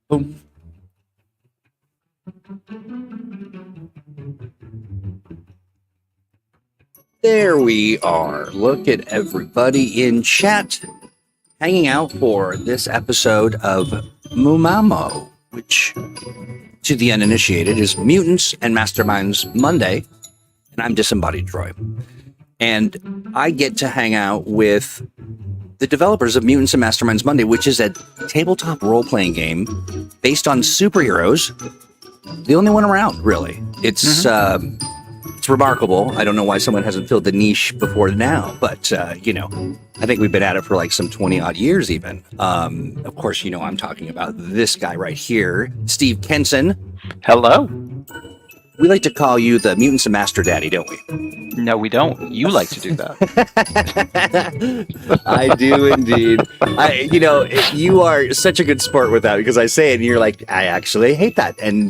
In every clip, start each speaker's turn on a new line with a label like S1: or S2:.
S1: Boom. There we are. Look at everybody in chat hanging out for this episode of Mumamo, which, to the uninitiated, is Mutants and Masterminds Monday, and I'm Disembodied Troy. And I get to hang out with the developers of Mutants and Masterminds Monday, which is a tabletop role-playing game based on superheroes. The only one around, really. It's remarkable. I don't know why someone hasn't filled the niche before now, but, I think we've been at it for like some 20-odd years even. Of course, I'm talking about this guy right here, Steve Kenson.
S2: Hello.
S1: We like to call you the Mutants and Master Daddy, don't we?
S2: No, we don't. You like to do that.
S1: I do indeed. You are such a good sport with that because I say it and you're like, I actually hate that. And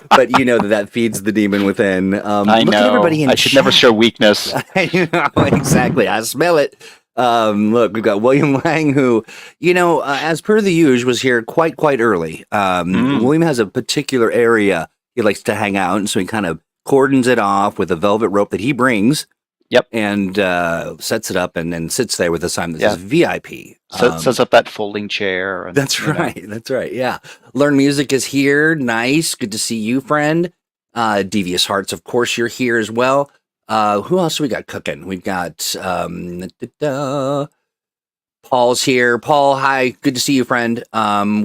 S1: but you know that feeds the demon within.
S2: I know. Everybody in should never show weakness.
S1: Exactly. I smell it. Look, we've got William Lang, who, as per the usual, was here quite early. William has a particular area he likes to hang out, and so he kind of cordons it off with a velvet rope that he brings.
S2: Yep.
S1: And sets it up and then sits there with a sign that says VIP.
S2: Sets up that folding chair. And,
S1: that's right. That's right. Yeah. Learn Music is here. Nice. Good to see you, friend. Devious Hearts, of course, you're here as well. Who else we got cooking? We've got Paul's here. Paul, hi. Good to see you, friend.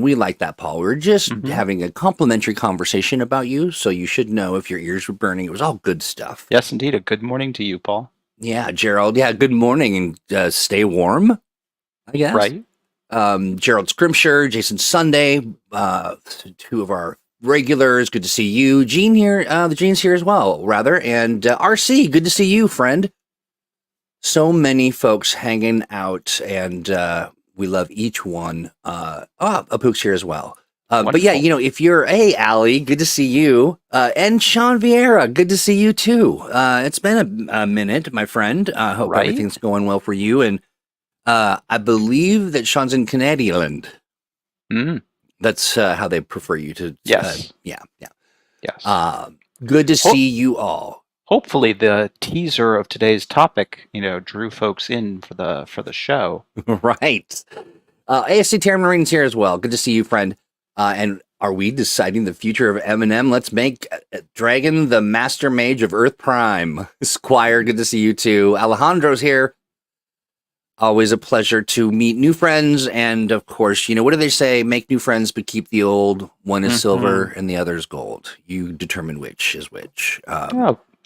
S1: We like that, Paul. We're just having a complimentary conversation about you, so you should know if your ears were burning. It was all good stuff.
S2: Yes, indeed. A good morning to you, Paul.
S1: Yeah, Gerald. Yeah, good morning, and stay warm, I guess.
S2: Right.
S1: Gerald Scrimshire, Jason Sunday, two of our regulars. Good to see you. Gene here. The Gene's here as well, rather. And RC, good to see you, friend. So many folks hanging out, and we love each one. Apook's here as well. But yeah, if you're, hey, Allie, good to see you. And Sean Vieira, good to see you too. It's been a minute, my friend. Hope everything's going well for you. And I believe that Sean's in Canadian. That's how they prefer you to.
S2: Yes.
S1: Yeah.
S2: Yes.
S1: Good to see you all.
S2: Hopefully the teaser of today's topic, drew folks in for the show.
S1: Right. ASC Terran Marine's here as well. Good to see you, friend. And are we deciding the future of M&M? Let's make Dragon the Master Mage of Earth Prime. Squire, good to see you too. Alejandro's here. Always a pleasure to meet new friends. And of course, what do they say? Make new friends, but keep the old. One is silver and the other is gold. You determine which is which.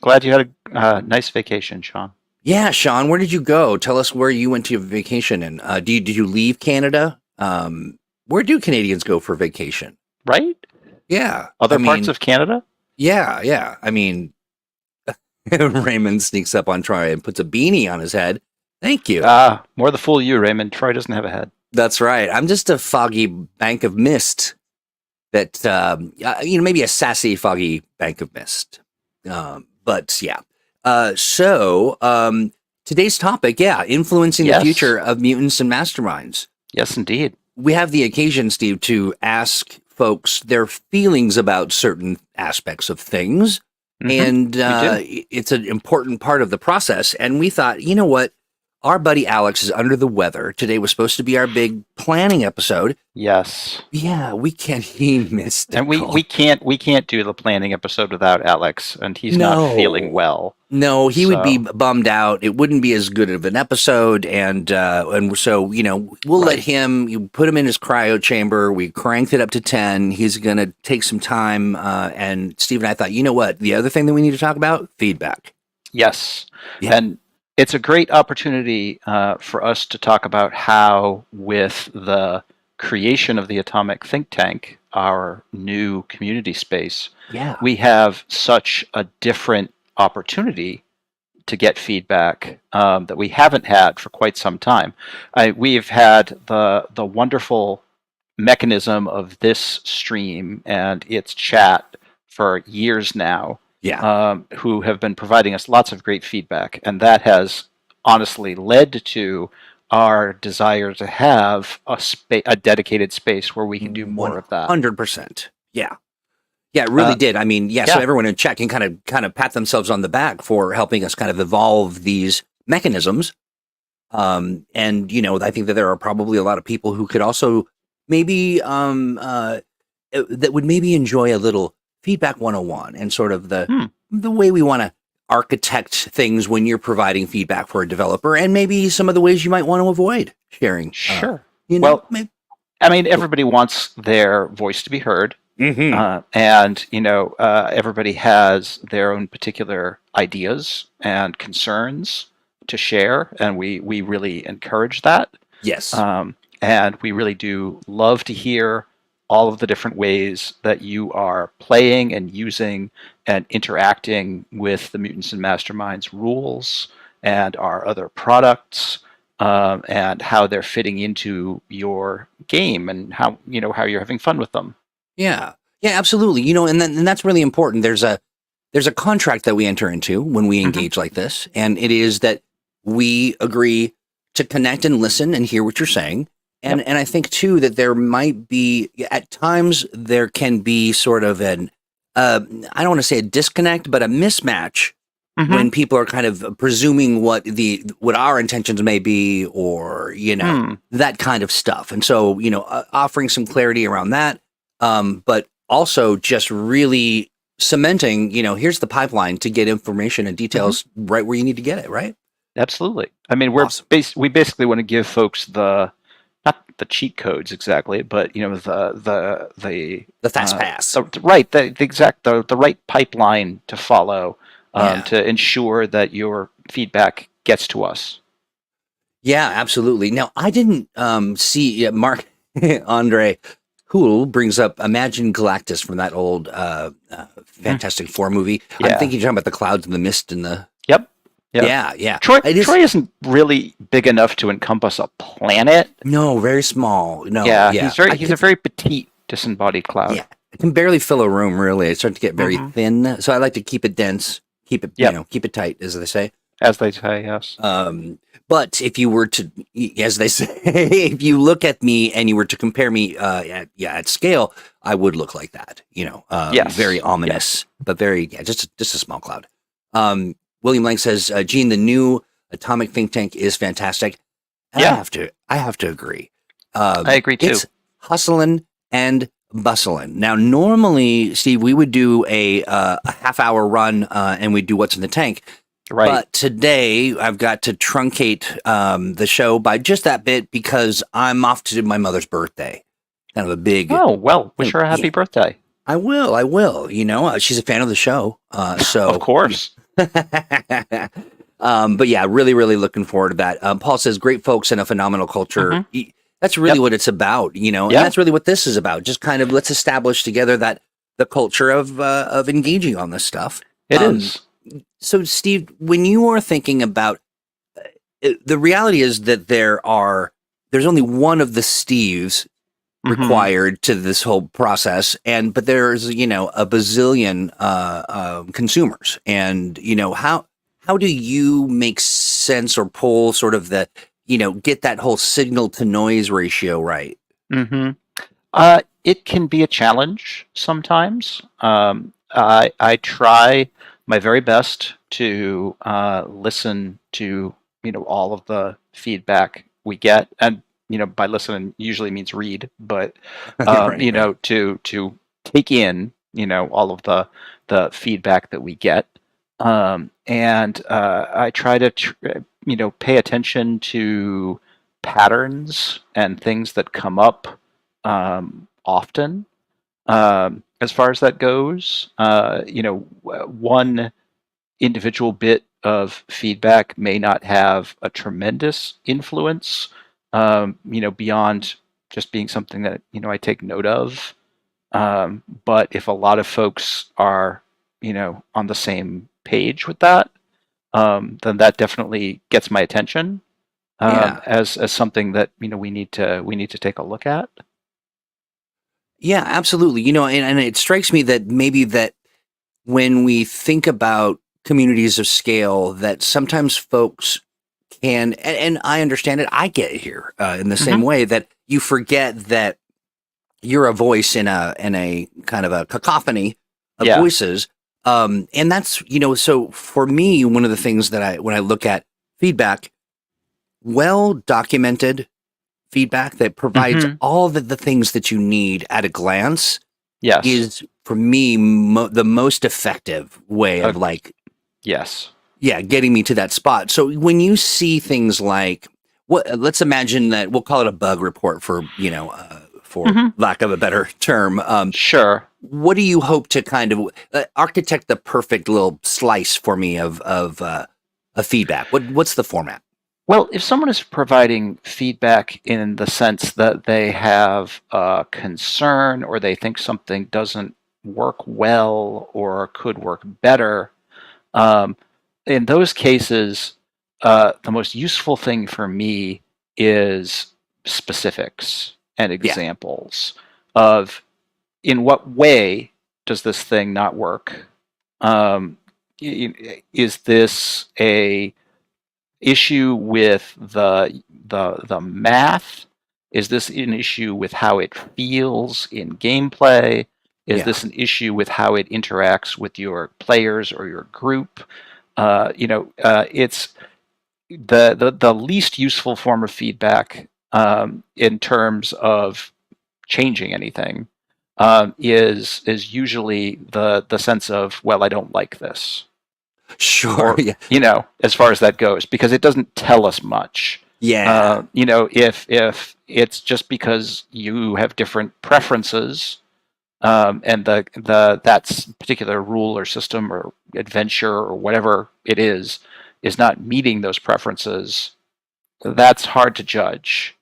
S2: Glad you had a nice vacation, Sean.
S1: Yeah, Sean, where did you go? Tell us where you went to vacation. And did you leave Canada? Where do Canadians go for vacation?
S2: Right?
S1: Yeah.
S2: Other parts of Canada?
S1: Yeah. I mean, Raymond sneaks up on Troy and puts a beanie on his head. Thank you.
S2: More the fool you, Raymond. Troy doesn't have a head. That's
S1: right. I'm just a foggy bank of mist that, maybe a sassy, foggy bank of mist. But yeah. So today's topic, influencing the future of Mutants and Masterminds.
S2: Yes, indeed.
S1: We have the occasion, Steve, to ask folks their feelings about certain aspects of things. And it's an important part of the process. And we thought, you know what? Our buddy Alex is under the weather. Today was supposed to be our big planning episode.
S2: Yes.
S1: Yeah, he missed it.
S2: And we can't do the planning episode without Alex, and he's not feeling well.
S1: No, he would be bummed out. It wouldn't be as good of an episode, and so we'll let him. You put him in his cryo chamber. We cranked it up to 10. He's gonna take some time. And Steve and I thought, you know what? The other thing that we need to talk about: feedback.
S2: Yes, and it's a great opportunity for us to talk about how, with the creation of the Atomic Think Tank, our new community space, we have such a different opportunity to get feedback that we haven't had for quite some time. We've had the wonderful mechanism of this stream and its chat for years now. who have been providing us lots of great feedback, and that has honestly led to our desire to have a dedicated space where we can do more of that.
S1: 100%. Yeah. Yeah, it really did. I mean, so everyone in chat can kind of pat themselves on the back for helping us kind of evolve these mechanisms. And I think that there are probably a lot of people who could also maybe that would maybe enjoy a little feedback 101 and sort of the way we want to architect things when you're providing feedback for a developer, and maybe some of the ways you might want to avoid sharing.
S2: Sure. I mean, everybody wants their voice to be heard. And everybody has their own particular ideas and concerns to share, and we really encourage that.
S1: Yes.
S2: And we really do love to hear all of the different ways that you are playing and using and interacting with the Mutants and Masterminds rules and our other products, and how they're fitting into your game and how you're having fun with them.
S1: Yeah, absolutely. And that's really important. There's a contract that we enter into when we engage like this, and it is that we agree to connect and listen and hear what you're saying. And I think too that there might be at times there can be sort of an I don't want to say a disconnect, but a mismatch when people are kind of presuming what our intentions may be, or that kind of stuff. And so offering some clarity around that, but also just really cementing, here's the pipeline to get information and details right where you need to get it, right?
S2: Absolutely. I mean, we basically want to give folks not the cheat codes exactly, but the
S1: fast pass,
S2: the right pipeline to follow to ensure that your feedback gets to us.
S1: Yeah, absolutely. Now, I didn't see Mark Andre Hool brings up Imagine Galactus from that old Fantastic Four movie. Yeah. I'm thinking you're talking about the clouds and the mist and the.
S2: Yep.
S1: Yeah.
S2: Troy isn't really big enough to encompass a planet.
S1: No, very small. No.
S2: Yeah. He's a very petite, disembodied cloud.
S1: Yeah. It can barely fill a room, really. It starts to get very thin. So I like to keep it dense, keep it, keep it tight, as they say.
S2: As they say, yes.
S1: But if you were to, as they say, if you look at me and you were to compare me at scale, I would look like that. Very ominous, but very just a small cloud. William Lang says, Gene, the new atomic think tank is fantastic. And I have to agree.
S2: I agree too.
S1: It's hustling and bustling. Now, normally, Steve, we would do a half-hour run and we'd do what's in the tank.
S2: Right.
S1: But today I've got to truncate the show by just that bit because I'm off to my mother's birthday. Kind of a big.
S2: Oh, well, wish her a happy birthday.
S1: I will. She's a fan of the show. So
S2: of course.
S1: But yeah, really, really looking forward to that. Paul says, great folks and a phenomenal culture. That's really what it's about, and that's really what this is about. Just kind of let's establish together that the culture of engaging on this stuff.
S2: It is.
S1: So, Steve, when you are thinking about the reality is that there's only one of the Steves required to this whole process, but there's a bazillion consumers, and how do you make sense or pull sort of the get that whole signal to noise ratio right?
S2: It can be a challenge sometimes. I try my very best to listen to all of the feedback we get, and by listen usually means read, but to take in all of the feedback that we get, and I try to pay attention to patterns and things that come up often. As far as that goes, one individual bit of feedback may not have a tremendous influence, beyond just being something that, I take note of. But if a lot of folks are, on the same page with that, then that definitely gets my attention, as something that, we need to take a look at. Yeah,
S1: absolutely. And it strikes me that maybe that when we think about communities of scale that sometimes folks and I understand it, I get it here in the same way that you forget that you're a voice in a kind of a cacophony of voices. And that's, so for me, one of the things that when I look at feedback, well documented feedback that provides all the things that you need at a glance is for me the most effective way of getting me to that spot. So when you see things like let's imagine that we'll call it a bug report for lack of a better term.
S2: Sure.
S1: What do you hope to kind of architect the perfect little slice for me of feedback? What's the format?
S2: Well, if someone is providing feedback in the sense that they have a concern or they think something doesn't work well or could work better, in those cases, the most useful thing for me is specifics and examples of in what way does this thing not work? Is this a issue with the math? Is this an issue with how it feels in gameplay? Is this an issue with how it interacts with your players or your group? It's the least useful form of feedback in terms of changing anything is usually the sense of, well, I don't like this.
S1: Sure.
S2: Or, as far as that goes, because it doesn't tell us much.
S1: Yeah.
S2: If it's just because you have different preferences, and that particular rule or system or adventure or whatever it is not meeting those preferences, that's hard to judge.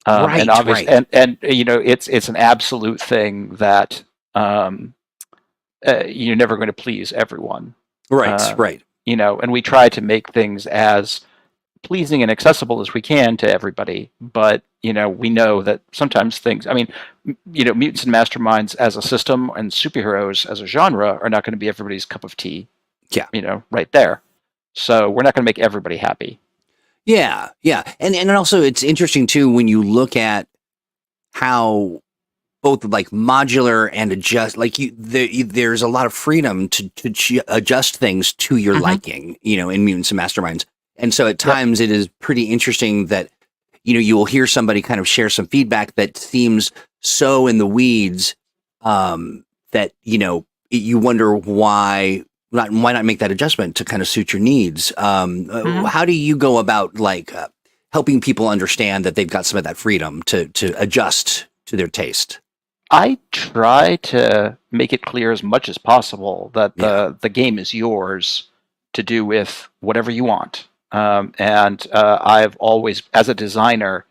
S2: And obviously, and it's an absolute thing that you're never going to please everyone.
S1: Right.
S2: And we try to make things as pleasing and accessible as we can to everybody, but we know that sometimes things, Mutants and Masterminds as a system and superheroes as a genre are not going to be everybody's cup of tea. Right there. So we're not going to make everybody happy.
S1: Yeah. And also it's interesting too when you look at how both like modular and adjust, like there's a lot of freedom to adjust things to your liking, in Mutants and Masterminds. And so at times it is pretty interesting that, you will hear somebody kind of share some feedback that seems so in the weeds that, you wonder why not make that adjustment to kind of suit your needs. How do you go about helping people understand that they've got some of that freedom to adjust to their taste?
S2: I try to make it clear as much as possible that the game is yours to do with whatever you want. And I've always, as a designer,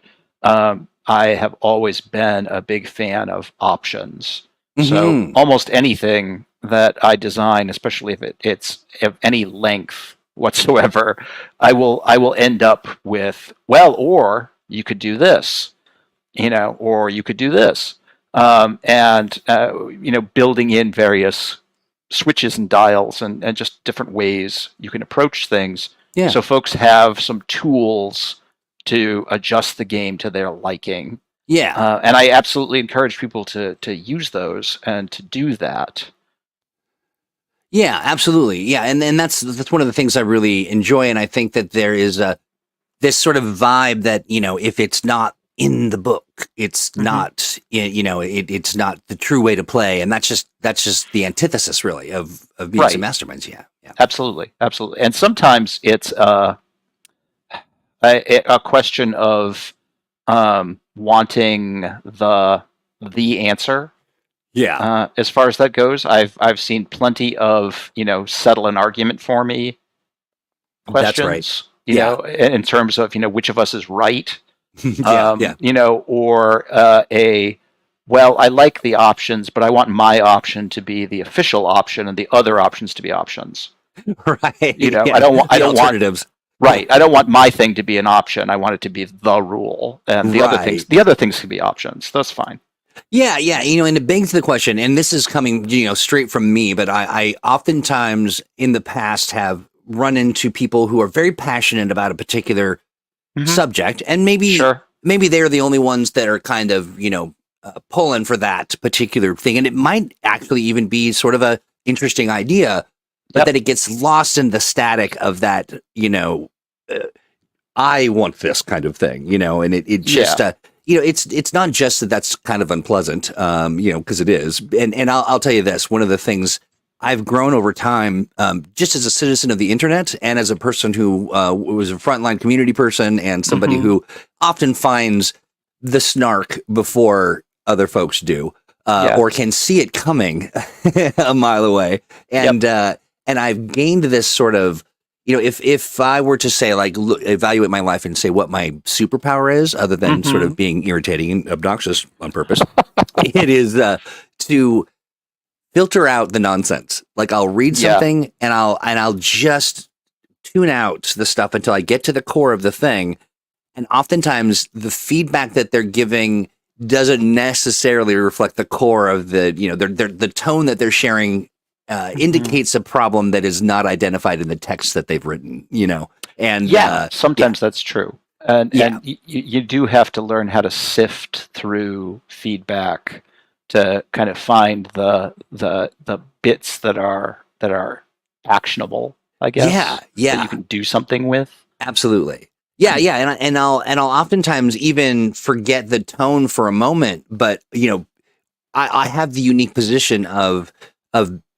S2: I have always been a big fan of options. So almost anything that I design, especially if it's of any length whatsoever, I will end up with, well, or you could do this, or you could do this. Building in various switches and dials and just different ways you can approach things. Yeah. So folks have some tools to adjust the game to their liking.
S1: Yeah.
S2: And I absolutely encourage people to use those and to do that.
S1: Yeah, absolutely. Yeah. And that's one of the things I really enjoy. And I think that there is this sort of vibe that, if it's not in the book, it's not, it's not the true way to play. And that's just the antithesis really of Mutants and Masterminds. Yeah.
S2: Absolutely. And sometimes it's a question of wanting the answer.
S1: Yeah.
S2: As far as that goes, I've seen plenty of settle an argument for me questions.
S1: That's right.
S2: In terms of which of us is right. Or well, I like the options, but I want my option to be the official option and the other options to be options.
S1: Right.
S2: I don't want
S1: alternatives.
S2: Right. I don't want my thing to be an option. I want it to be the rule, and the other things can be options. That's fine.
S1: Yeah, yeah. And it begs the question, and this is coming, straight from me, but I oftentimes in the past have run into people who are very passionate about a particular
S2: Hmm.
S1: subject, and maybe they're the only ones that are kind of, pulling for that particular thing, and it might actually even be sort of a interesting idea, but
S2: Yep.
S1: that it gets lost in the static of that, uh, I want this kind of thing, and it just,
S2: Yeah.
S1: it's not just that that's kind of unpleasant, because it is. And I'll tell you this, one of the things I've grown over time, just as a citizen of the internet and as a person who was a frontline community person and somebody
S2: Hmm.
S1: who often finds the snark before other folks do,
S2: Yeah.
S1: or can see it coming a mile away.
S2: Yep.
S1: And I've gained this sort of, if I were to say, like, look, evaluate my life and say what my superpower is, other than sort
S2: Hmm.
S1: of being irritating and obnoxious on purpose, it is to filter out the nonsense. Like, I'll read
S2: Yeah.
S1: something and I'll just tune out the stuff until I get to the core of the thing. And oftentimes the feedback that they're giving doesn't necessarily reflect the core of the tone that they're sharing
S2: Hmm.
S1: indicates a problem that is not identified in the text that they've written, and
S2: Yeah.
S1: yeah,
S2: Sometimes that's true, and
S1: yeah,
S2: you do have to learn how to sift through feedback to kind of find the bits that are actionable, I
S1: yeah,
S2: guess, that you
S1: yeah,
S2: can do something with.
S1: absolutely. Yeah, yeah, and I'll oftentimes even forget the tone for a moment, but I have the unique position of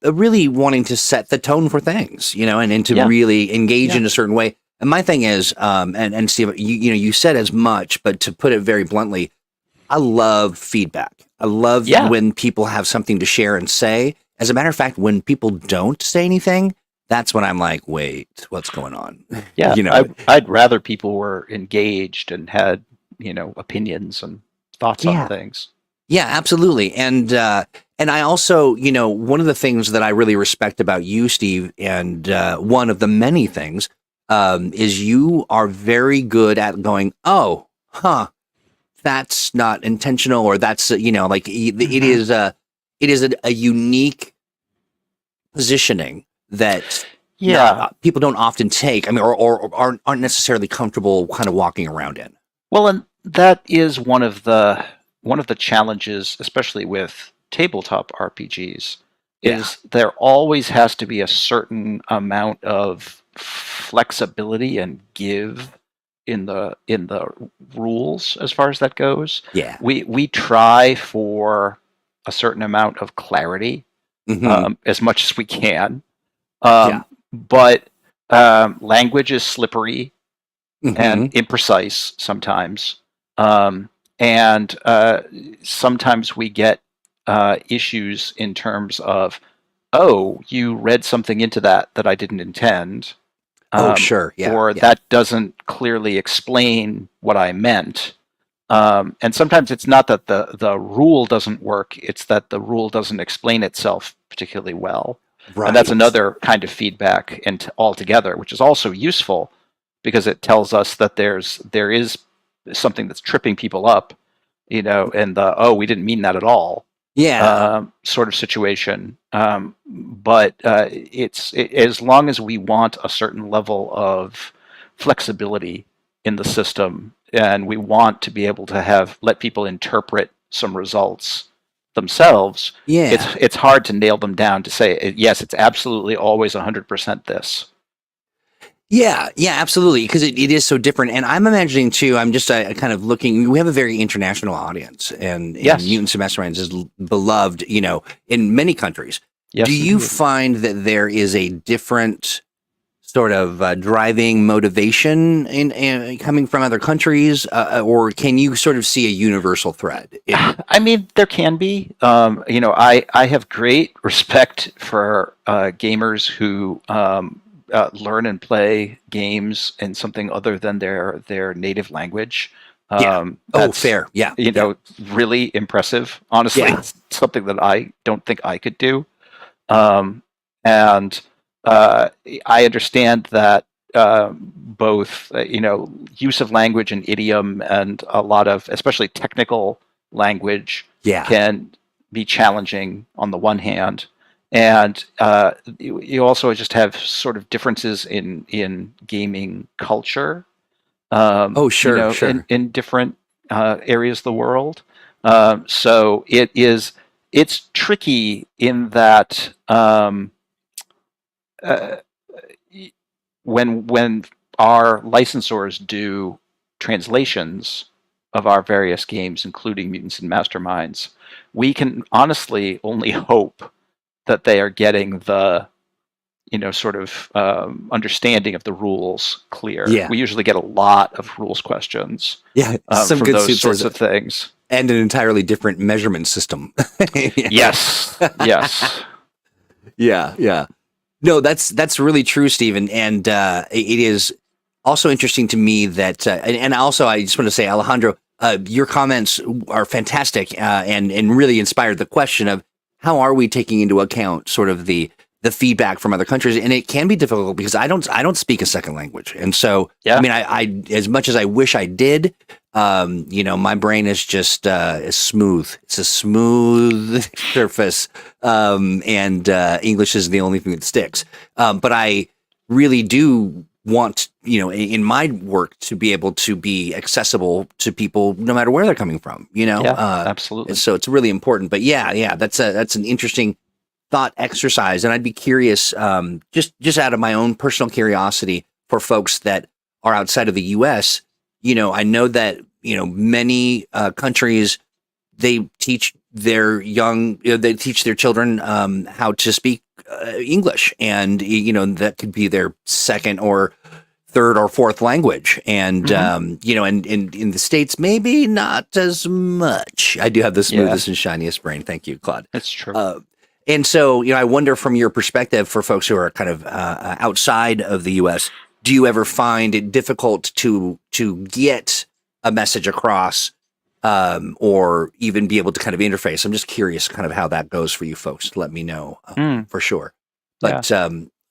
S1: really wanting to set the tone for things, and to
S2: Yeah.
S1: really engage
S2: Yeah.
S1: in a certain way. And my thing is, and Steve, you said as much, but to put it very bluntly, I love feedback. I love
S2: Yeah.
S1: when people have something to share and say. As a matter of fact, when people don't say anything, that's when I'm like, wait, what's going on?
S2: Yeah.
S1: you know,
S2: I'd rather people were engaged and had, opinions and thoughts on
S1: yeah.
S2: things.
S1: Yeah, absolutely. And I also, one of the things that I really respect about you, Steve, and one of the many things, is you are very good at going, oh, huh, that's not intentional, or that's like
S2: Hmm.
S1: it is a unique positioning that not
S2: Yeah.
S1: people don't often take. I mean, or aren't necessarily comfortable kind of walking around in.
S2: Well, and that is one of the challenges, especially with tabletop RPGs,
S1: Yeah.
S2: is there always has to be a certain amount of flexibility and give in the rules as far as that goes.
S1: Yeah.
S2: We try for a certain amount of clarity,
S1: Hmm.
S2: as much as we can,
S1: Yeah.
S2: but language is slippery and
S1: Hmm.
S2: imprecise sometimes. Um, and sometimes we get issues in terms of, oh, you read something into that I didn't intend,
S1: Oh, sure. Yeah.
S2: or
S1: Yeah.
S2: that doesn't clearly explain what I meant. And sometimes it's not that the rule doesn't work, it's that the rule doesn't explain itself particularly well. And that's
S1: Right.
S2: another kind of feedback and altogether, which is also useful because it tells us that there is something that's tripping people up, and the, oh, we didn't mean that at all,
S1: Yeah.
S2: sort of situation. But as long as we want a certain level of flexibility in the system, and we want to be able to let people interpret some results themselves, it's
S1: Yeah.
S2: it's hard to nail them down to say yes, it's absolutely always 100% this.
S1: Yeah. Yeah. Absolutely. Because it is so different. And I'm imagining too, I'm just kind of looking, we have a very international audience, and
S2: Yes,
S1: Mutants and Masterminds is beloved, in many countries. Do
S2: yes,
S1: you
S2: indeed.
S1: find that there is a different sort of driving motivation in coming from other countries, or can you sort of see a universal thread in?
S2: I mean, there can be. I have great respect for gamers who learn and play games in something other than their native language.
S1: Yeah. Oh,
S2: That's
S1: fair. Yeah. Yeah.
S2: really impressive. Honestly,
S1: Yeah.
S2: it's something that I don't think I could do. Um, and uh, I understand that both use of language and idiom and a lot of especially technical language
S1: Yeah.
S2: can be challenging on the one hand, and you also just have sort of differences in gaming culture.
S1: Oh, sure,
S2: In different areas of the world. So it's tricky in that uh, when our licensors do translations of our various games, including Mutants and Masterminds, we can honestly only hope that they are getting the sort of understanding of the rules clear.
S1: Yeah.
S2: We usually get a lot of rules questions
S1: Yeah. Some
S2: from
S1: good
S2: those
S1: soup
S2: sorts
S1: says,
S2: of things.
S1: and an entirely different measurement system.
S2: Yes, yes.
S1: Yeah. No, that's really true, Stephen. And it is also interesting to me that, and also I just want to say, Alejandro, your comments are fantastic and really inspired the question of how are we taking into account sort of the feedback from other countries, and it can be difficult because I don't speak a second language, and so
S2: Yeah.
S1: I mean I as much as I wish I did, my brain is just is smooth. It's a smooth surface, and English is the only thing that sticks. But I really do want, in my work to be able to be accessible to people no matter where they're coming from.
S2: Absolutely.
S1: And so it's really important. But yeah, that's an interesting thought exercise, and I'd be curious, just out of my own personal curiosity, for folks that are outside of the U.S. I know that many countries, they teach their they teach their children how to speak English, and that could be their second or third or fourth language, and and in the States maybe not as much. I do have the smoothest and shiniest brain. Thank you, Claude.
S2: That's true.
S1: And so, I wonder from your perspective, for folks who are kind of outside of the U.S., do you ever find it difficult to get a message across, or even be able to kind of interface? I'm just curious, kind of how that goes for you folks. Let me know for sure. But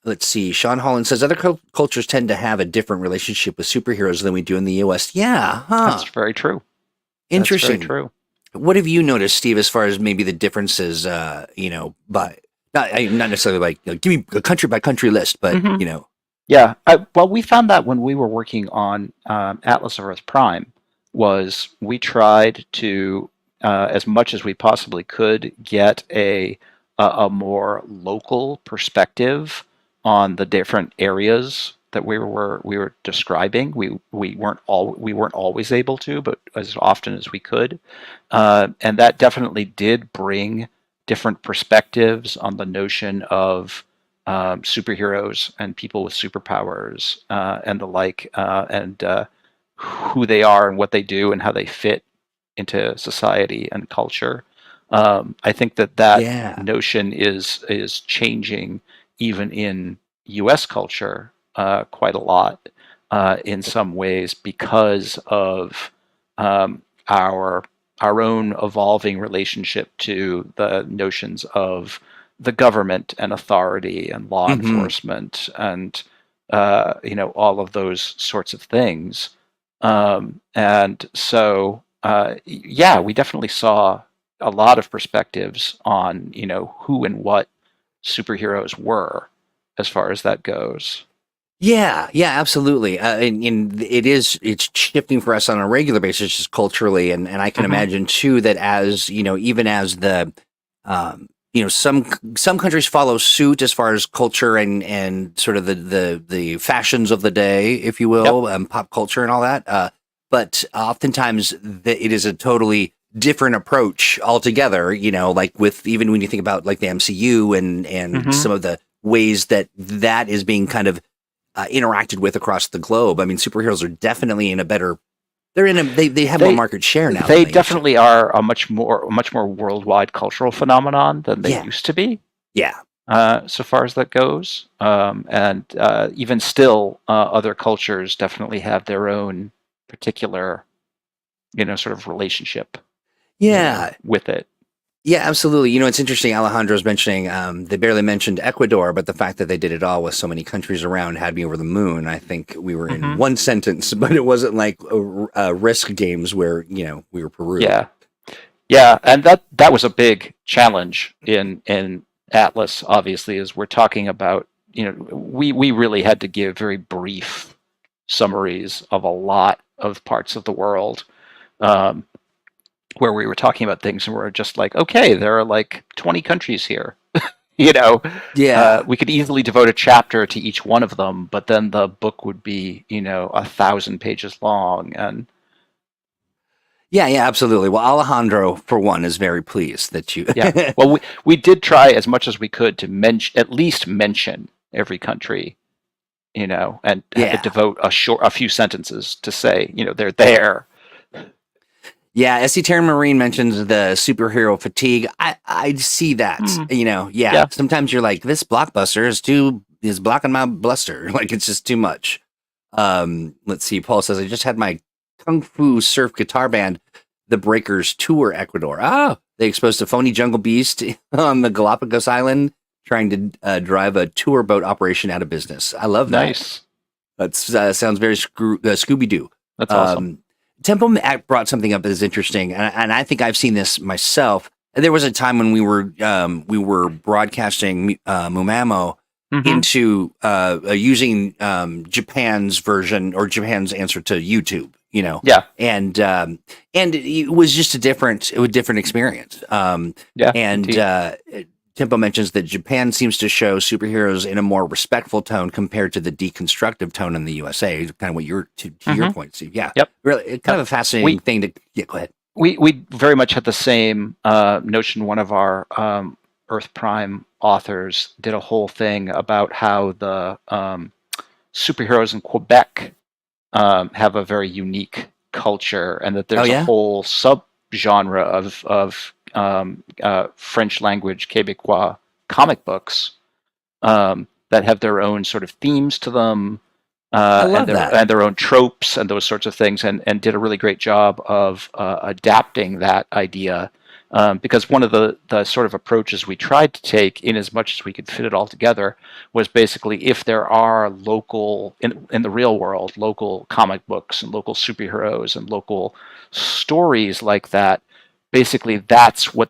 S1: let's see. Sean Holland says other cultures tend to have a different relationship with superheroes than we do in the U.S. Yeah,
S2: That's very true.
S1: Interesting.
S2: That's very true.
S1: What have you noticed, Steve, as far as maybe the differences, by not necessarily like give me a country by country list, but
S2: Yeah. Well, we found that when we were working on Atlas of Earth Prime, was we tried to, as much as we possibly could, get a more local perspective on the different areas that we were describing. We weren't always able to, but as often as we could, and that definitely did bring different perspectives on the notion of superheroes and people with superpowers and the like, and who they are and what they do and how they fit into society and culture. I think that notion is changing even in U.S. culture quite a lot in some ways because of our own evolving relationship to the notions of the government and authority and law enforcement and all of those sorts of things. And so we definitely saw a lot of perspectives on who and what superheroes were as far as that goes.
S1: Yeah, absolutely. And it's shifting for us on a regular basis, just culturally. And I can imagine too, that as, even as the, some countries follow suit as far as culture and sort of the fashions of the day, if you will, pop culture and all that. But oftentimes it is a totally different approach altogether, like with, even when you think about like the MCU and some of the ways that is being kind of interacted with across the globe. I mean, superheroes are definitely in a better. They have more market share now.
S2: They definitely are a much more worldwide cultural phenomenon than they used to be.
S1: Yeah.
S2: So far as that goes, and even still, other cultures definitely have their own particular, sort of relationship. With it.
S1: Yeah, absolutely. It's interesting. Alejandro's mentioning they barely mentioned Ecuador, but the fact that they did it all with so many countries around had me over the moon. I think we were in one sentence, but it wasn't like Risk games where we were Peru.
S2: Yeah, and that was a big challenge in Atlas. Obviously, as we're talking about, we really had to give very brief summaries of a lot of parts of the world, um, where we were talking about things and we're just like, okay, there are like 20 countries here. you know,
S1: Yeah.
S2: we could easily devote a chapter to each one of them, but then the book would be 1,000 pages long, and
S1: Yeah, yeah, absolutely. Well, Alejandro, for one, is very pleased that you.
S2: yeah. Well, we did try as much as we could to at least mention every country, and
S1: Yeah.
S2: devote a few sentences to say, they're there.
S1: Yeah, S.C. Terran Marine mentions the superhero fatigue. I see that.
S2: Hmm.
S1: Yeah.
S2: Yeah.
S1: Sometimes you're like, this blockbuster is blocking my bluster. Like it's just too much. Let's see. Paul says, I just had my Kung Fu surf guitar band, the Breakers, tour Ecuador. Oh, they exposed a phony jungle beast on the Galapagos Island, trying to drive a tour boat operation out of business. I love that.
S2: Nice.
S1: That sounds very Scooby Doo.
S2: That's awesome.
S1: Temple brought something up that is interesting, and I think I've seen this myself. There was a time when we were broadcasting Mumamo into using Japan's version or Japan's answer to YouTube.
S2: Yeah.
S1: And it was just a different experience.
S2: Yeah.
S1: And Tempo mentions that Japan seems to show superheroes in a more respectful tone compared to the deconstructive tone in the USA. Kind of what you're to your point, Steve. Yeah.
S2: Yep.
S1: Really, kind of a fascinating thing to. Yeah, go ahead.
S2: We very much had the same notion. One of our Earth Prime authors did a whole thing about how the superheroes in Quebec have a very unique culture, and that there's a whole subgenre of French language Québécois comic books that have their own sort of themes to them, and their own tropes and those sorts of things, and did a really great job of adapting that idea. Because one of the sort of approaches we tried to take, in as much as we could fit it all together, was basically, if there are local, in the real world, local comic books and local superheroes and local stories like that, basically that's what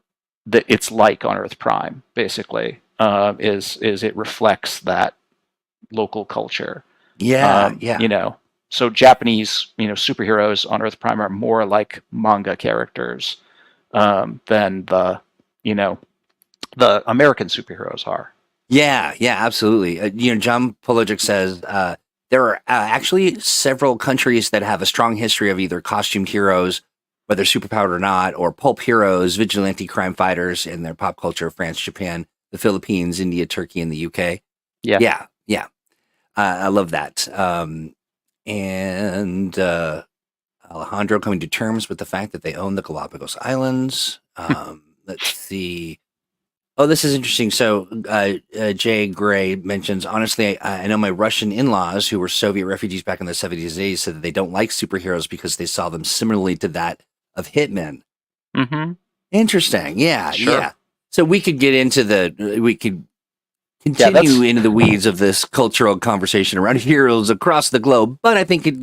S2: it's like on Earth Prime. Basically, is it reflects that local culture.
S1: Yeah.
S2: So Japanese superheroes on Earth Prime are more like manga characters than the American superheroes are.
S1: Yeah, absolutely. John Pologic says there are actually several countries that have a strong history of either costumed heroes, whether superpowered or not, or pulp heroes, vigilante crime fighters in their pop culture: France, Japan, the Philippines, India, Turkey, and the UK. Yeah. I love that. And Alejandro coming to terms with the fact that they own the Galapagos Islands. Let's see. Oh, this is interesting. So Jay Gray mentions, honestly, I know my Russian in-laws who were Soviet refugees back in the 70s and 80s said that they don't like superheroes because they saw them similarly to that of hitmen.
S2: Mm-hmm.
S1: Interesting. Yeah,
S2: sure.
S1: Yeah. So we could get into we could continue into the weeds of this cultural conversation around heroes across the globe, but I think it,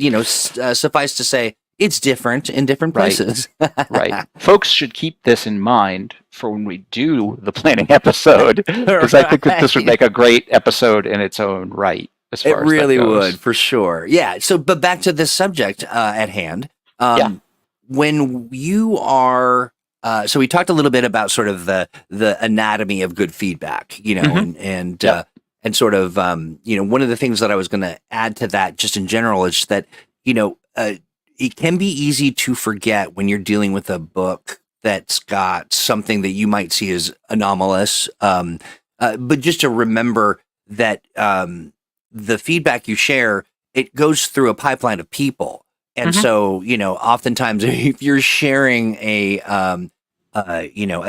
S1: suffice to say, it's different in different places.
S2: Right. Folks should keep this in mind for when we do the planning episode, because I think that this would make a great episode in its own right. As far
S1: it really would, for sure. Yeah. So, but back to this subject at hand. When you are, so we talked a little bit about sort of the anatomy of good feedback, and sort of, one of the things that I was going to add to that, just in general, is that it can be easy to forget when you're dealing with a book that's got something that you might see as anomalous, but just to remember that the feedback you share, it goes through a pipeline of people. And so, oftentimes if you're sharing a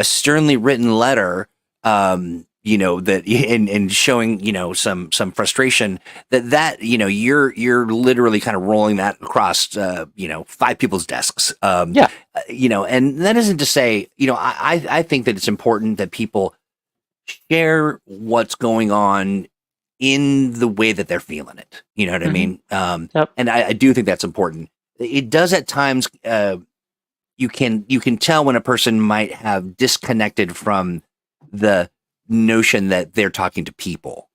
S1: sternly written letter, that and showing, some frustration that you're literally kind of rolling that across, 5 people's desks. And that isn't to say, I think that it's important that people share what's going on in the way that they're feeling it. You know what I mean? And I do think that's important. It does at times you can tell when a person might have disconnected from the notion that they're talking to people.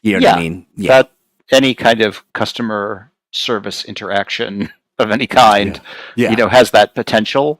S1: You know what I mean? Yeah.
S2: That any kind of customer service interaction of any kind,
S1: Yeah.
S2: has that potential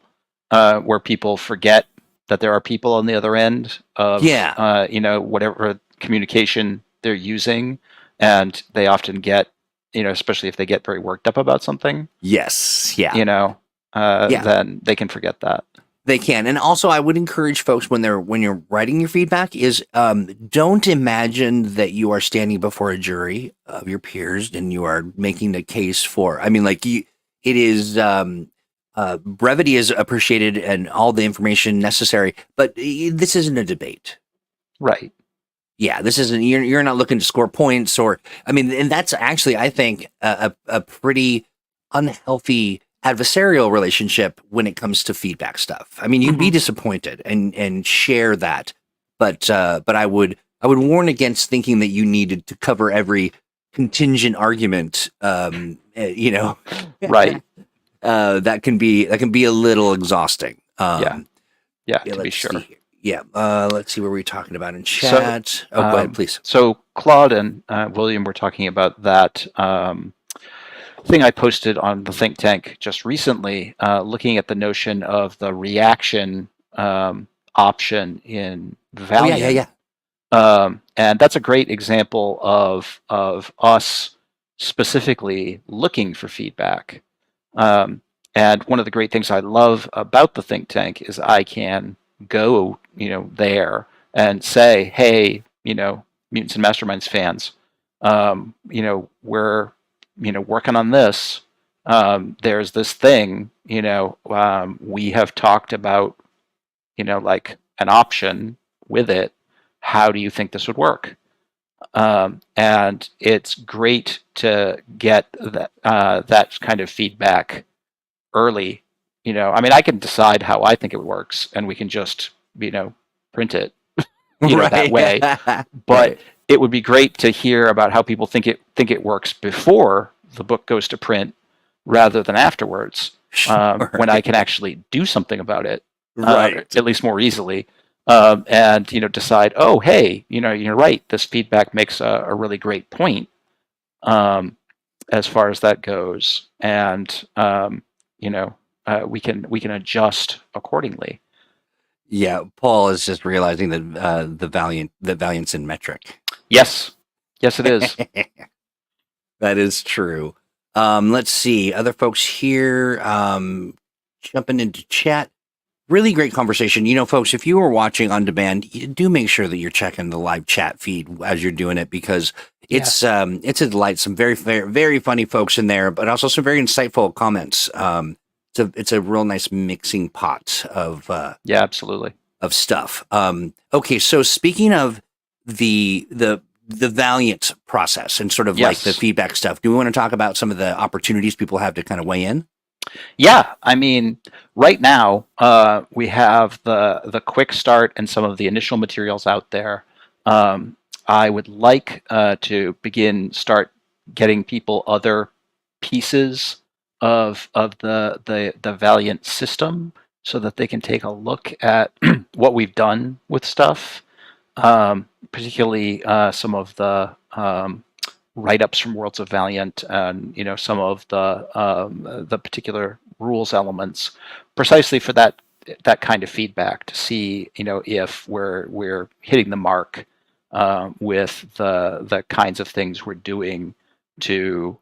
S2: where people forget that there are people on the other end of, whatever communication they're using, and they often get, especially if they get very worked up about something.
S1: Yes. Yeah.
S2: Then they can forget that.
S1: They can. And also I would encourage folks when you're writing your feedback is don't imagine that you are standing before a jury of your peers and you are making the case for, it is brevity is appreciated and all the information necessary, but this isn't a debate.
S2: Right.
S1: Yeah, this isn't, you're not looking to score points and that's actually, I think, a pretty unhealthy adversarial relationship when it comes to feedback stuff. You'd be disappointed and share that, but I would warn against thinking that you needed to cover every contingent argument. Right. That can be a little exhausting.
S2: To be sure.
S1: See. Yeah. Let's see, what were we talking about in chat? Go ahead, please.
S2: So Claude and William were talking about that thing I posted on the think tank just recently, looking at the notion of the reaction option in Valiant. And that's a great example of us specifically looking for feedback. And one of the great things I love about the think tank is I can go, there and say, hey, Mutants and Masterminds fans, we're, working on this. There's this thing, we have talked about, like an option with it. How do you think this would work? And it's great to get that kind of feedback early. I can decide how I think it works, and we can just, print it, that way. But it would be great to hear about how people think it works before the book goes to print, rather than afterwards, when I can actually do something about it, at least more easily, and decide, oh, hey, you're right. This feedback makes a really great point, as far as that goes, and we can adjust accordingly.
S1: Yeah, Paul is just realizing that the Valiant's in metric.
S2: Yes, it is.
S1: That is true. Let's see, other folks here jumping into chat. Really great conversation. Folks, if you are watching on demand, you do make sure that you're checking the live chat feed as you're doing it, because it's a delight. Some very, very, very funny folks in there, but also some very insightful comments. It's a real nice mixing pot of
S2: absolutely, of
S1: stuff. Okay, so speaking of the Valiant process and sort of like the feedback stuff, do we want to talk about some of the opportunities people have to kind of weigh in?
S2: Yeah, right now we have the quick start and some of the initial materials out there. I would like to start getting people other pieces of the Valiant system, so that they can take a look at what we've done with stuff, particularly some of the write-ups from Worlds of Valiant, and some of the particular rules elements, precisely for that kind of feedback, to see if we're hitting the mark with the kinds of things we're doing to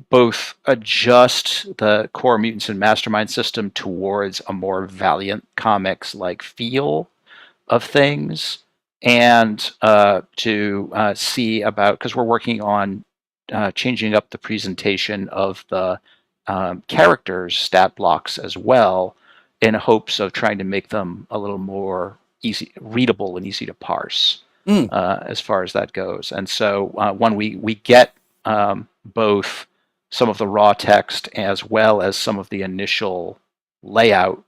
S2: both adjust the core Mutants and Mastermind system towards a more Valiant Comics like feel of things, and to see about, because we're working on changing up the presentation of the characters' stat blocks as well, in hopes of trying to make them a little more readable and easy to parse, as far as that goes. And so when we get both some of the raw text as well as some of the initial layout,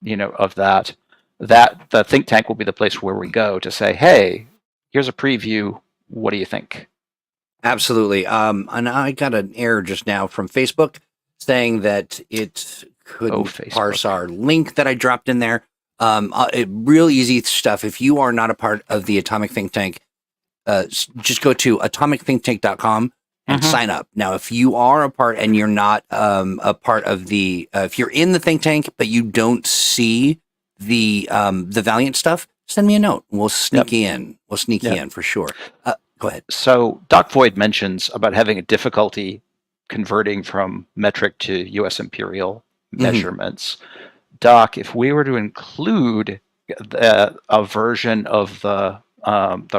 S2: of that the think tank will be the place where we go to say, hey, here's a preview. What do you think?
S1: Absolutely. And I got an error just now from Facebook. saying that it couldn't parse
S2: Facebook.
S1: our link that I dropped in there. Real easy stuff. If you are not a part of the Atomic Think Tank, just go to atomicthinktank.com and sign up. Now, if you are a part and you're not a part of the, if you're in the think tank but you don't see the Valiant stuff, send me a note. We'll sneak you in. We'll sneak you in for sure. Go ahead.
S2: So Doc Void mentions about having a difficulty converting from metric to U.S. imperial measurements. Doc, if we were to include a version of the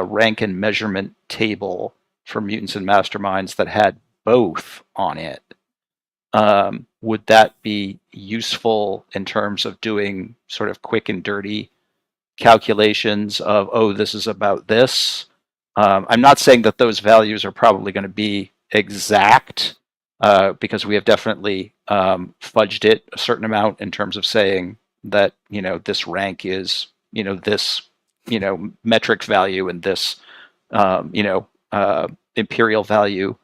S2: rank and measurement table for Mutants and Masterminds that had both on it, would that be useful in terms of doing sort of quick and dirty calculations of, oh, this is about this? I'm not saying that those values are probably going to be exact, because we have definitely fudged it a certain amount in terms of saying that, this rank is, this, metric value and this, imperial value.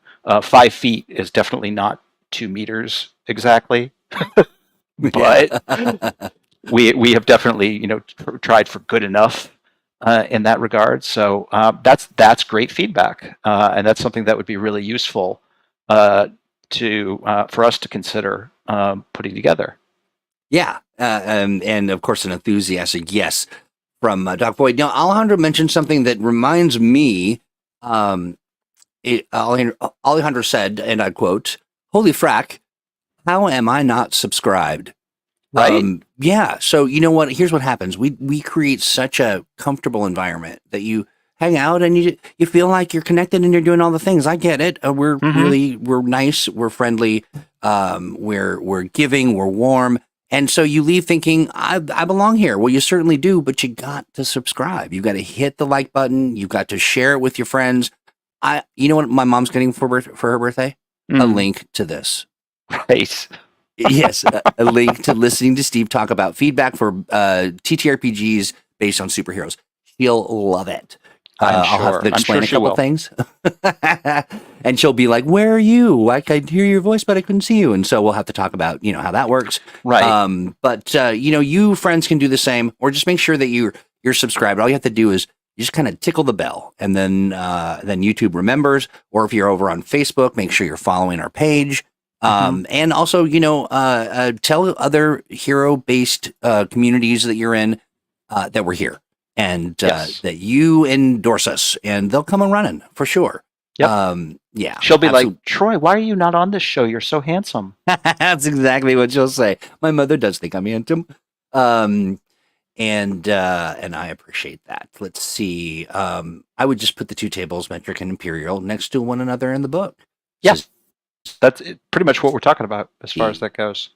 S2: 5 feet is definitely not 2 meters exactly, but we have definitely, tried for good enough in that regard. So that's great feedback, and that's something that would be really useful for us to consider putting together.
S1: Yeah, and of course, an enthusiastic yes from Doc Boyd. Now, Alejandro mentioned something that reminds me. Alejandro said, and I quote, "Holy frack, how am I not subscribed?"
S2: Right?
S1: Yeah. So you know what? Here's what happens. We create such a comfortable environment that you hang out and you feel like you're connected and you're doing all the things. I get it. We're nice. We're friendly. We're giving. We're warm. And so you leave thinking, I belong here. Well, you certainly do, but you got to subscribe. You got to hit the like button. You got to share it with your friends. You know what my mom's getting for her birthday? A link to this.
S2: Right.
S1: Yes, a link to listening to Steve talk about feedback for TTRPGs based on superheroes. She'll love it. I'll have to explain a couple things. And she'll be like, "Where are you? I could hear your voice, but I couldn't see you." And so we'll have to talk about, how that works.
S2: Right.
S1: But you friends can do the same, or just make sure that you're subscribed. All you have to do is you just kind of tickle the bell, and then YouTube remembers. Or if you're over on Facebook, make sure you're following our page. And also, tell other hero-based communities that you're in that we're here, and that you endorse us, and they'll come running for sure.
S2: Yep.
S1: Yeah.
S2: She'll be like, "Troy, why are you not on this show? You're so handsome."
S1: That's exactly what she'll say. My mother does think I'm handsome. And I appreciate that. Let's see. I would just put the two tables, metric and imperial, next to one another in the book.
S2: Yes. That's pretty much what we're talking about as far as that goes.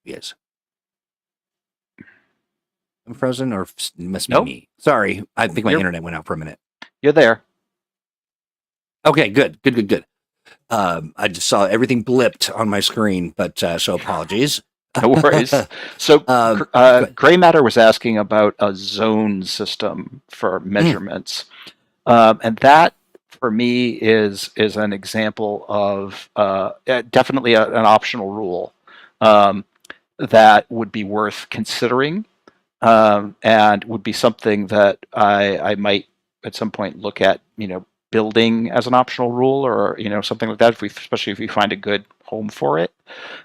S1: Yes. I'm frozen, or it must be me. Sorry. I think my internet went out for a minute.
S2: You're there.
S1: Okay, good. I just saw everything blipped on my screen, but so apologies.
S2: No worries. So Gray Matter was asking about a zone system for measurements. And that, for me, is an example of definitely an optional rule that would be worth considering, and would be something that I might at some point look at, building as an optional rule, or something like that, especially if we find a good home for it.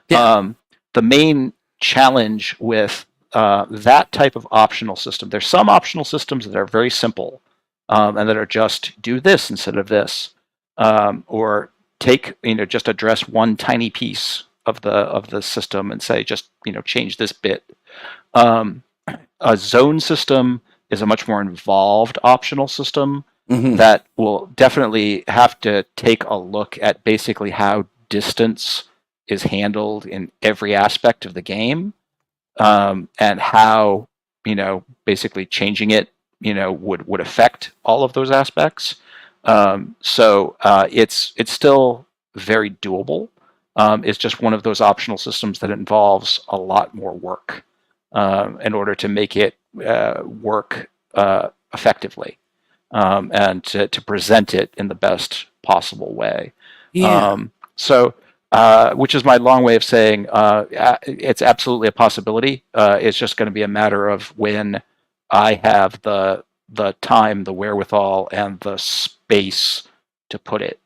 S2: Yeah. The main challenge with that type of optional system, there's some optional systems that are very simple, and that are just do this instead of this, or take, just address one tiny piece of the system and say, just, change this bit. A zone system is a much more involved optional system that will definitely have to take a look at basically how distance is handled in every aspect of the game, and how, basically changing it, would affect all of those aspects. So it's still very doable. It's just one of those optional systems that involves a lot more work in order to make it work effectively, and to present it in the best possible way.
S1: Yeah.
S2: So, which is my long way of saying it's absolutely a possibility. It's just going to be a matter of when I have the time, the wherewithal, and the space to put it.